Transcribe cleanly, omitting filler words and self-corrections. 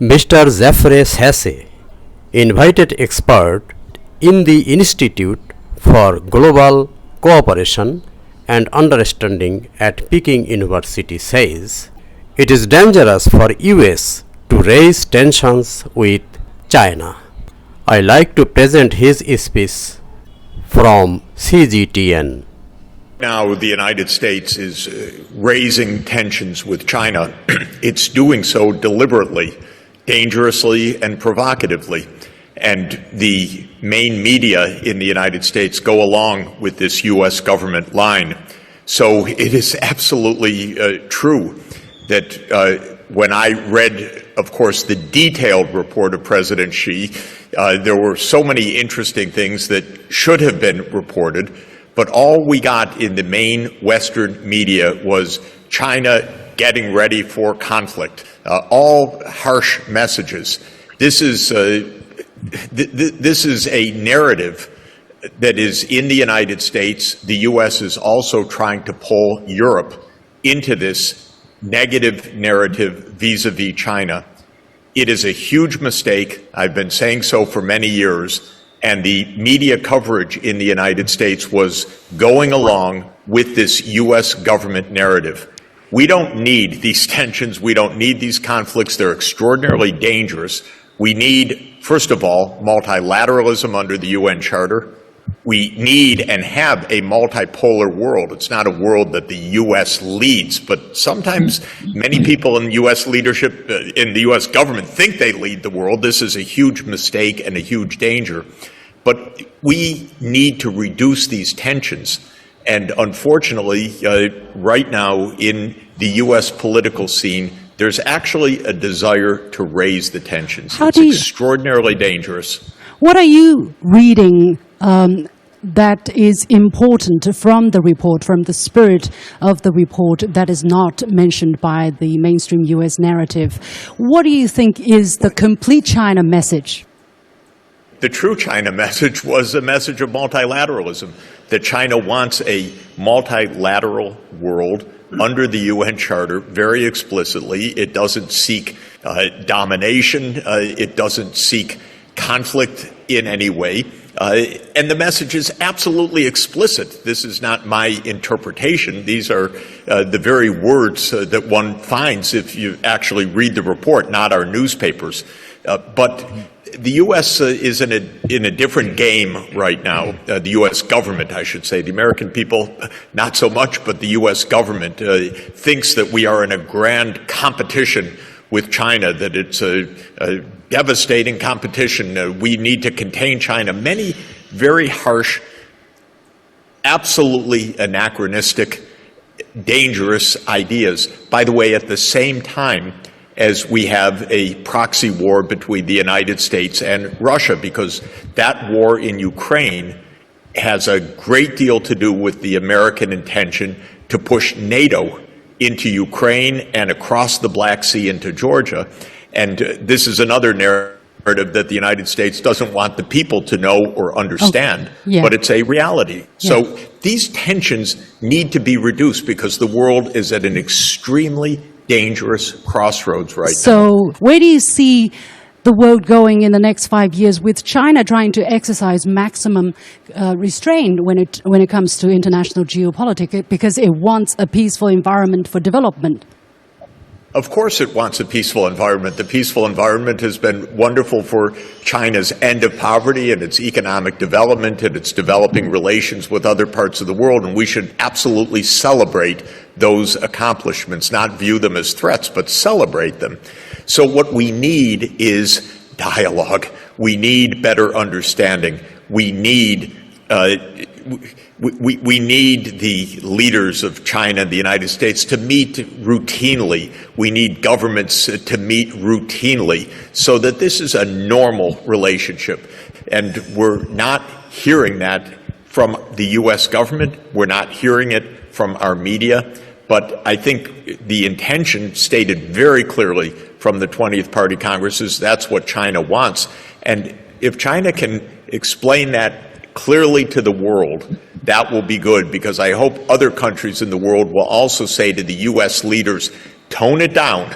Mr. Jeffrey Sachs, invited expert in the Institute for Global Cooperation and Understanding at Peking University, says it is dangerous for US to raise tensions with China. I like to present his speech from CGTN. Now the United States is raising tensions with China. It's doing so deliberately, dangerously, and provocatively. And the main media in the United States go along with this U.S. government line. So it is absolutely true that when I read, of course, the detailed report of President Xi, there were so many interesting things that should have been reported, but all we got in the main Western media was China getting ready for conflict, all harsh messages. This is a narrative that is in the United States. The U.S. is also trying to pull Europe into this negative narrative vis-a-vis China. It is a huge mistake. I've been saying so for many years, and the media coverage in the United States was going along with this U.S. government narrative. We don't need these tensions. We don't need these conflicts. They're extraordinarily dangerous. We need, first of all, multilateralism under the UN Charter. We need and have a multipolar world. It's not a world that the U.S. leads, but sometimes many people in U.S. leadership, in the U.S. government, think they lead the world. This is a huge mistake and a huge danger. But we need to reduce these tensions. And unfortunately, right now in the U.S. political scene, there's actually a desire to raise the tensions. It's extraordinarily dangerous. What are you reading that is important from the report, from the spirit of the report that is not mentioned by the mainstream U.S. narrative? What do you think is the complete China message? The true China message was a message of multilateralism, that China wants a multilateral world under the UN Charter very explicitly. It doesn't seek domination. It doesn't seek conflict in any way. And the message is absolutely explicit. This is not my interpretation. These are the very words that one finds if you actually read the report, not our newspapers. But the U.S. is in a different game right now. The U.S. government, I should say. The American people, not so much, but the U.S. government thinks that we are in a grand competition with China, that it's a devastating competition. We need to contain China. Many very harsh, absolutely anachronistic, dangerous ideas. By the way, at the same time as we have a proxy war between the United States and Russia, because that war in Ukraine has a great deal to do with the American intention to push NATO into Ukraine and across the Black Sea into Georgia. And this is another narrative that the United States doesn't want the people to know or understand, but it's a reality. So these tensions need to be reduced because the world is at an extremely dangerous crossroads right now. So where do you see the world going in the next 5 years, with China trying to exercise maximum restraint when it comes to international geopolitics, because it wants a peaceful environment for development? Of course it wants a peaceful environment. The peaceful environment has been wonderful for China's end of poverty and its economic development and its developing relations with other parts of the world, and we should absolutely celebrate those accomplishments, not view them as threats, but celebrate them. So what we need is dialogue. We need better understanding. We need we need the leaders of China and the United States to meet routinely. We need governments to meet routinely so that this is a normal relationship. And we're not hearing that from the U.S. government. We're not hearing it from our media. But I think the intention stated very clearly from the 20th Party Congress is that's what China wants. And if China can explain that clearly to the world, that will be good, because I hope other countries in the world will also say to the U.S. leaders, tone it down.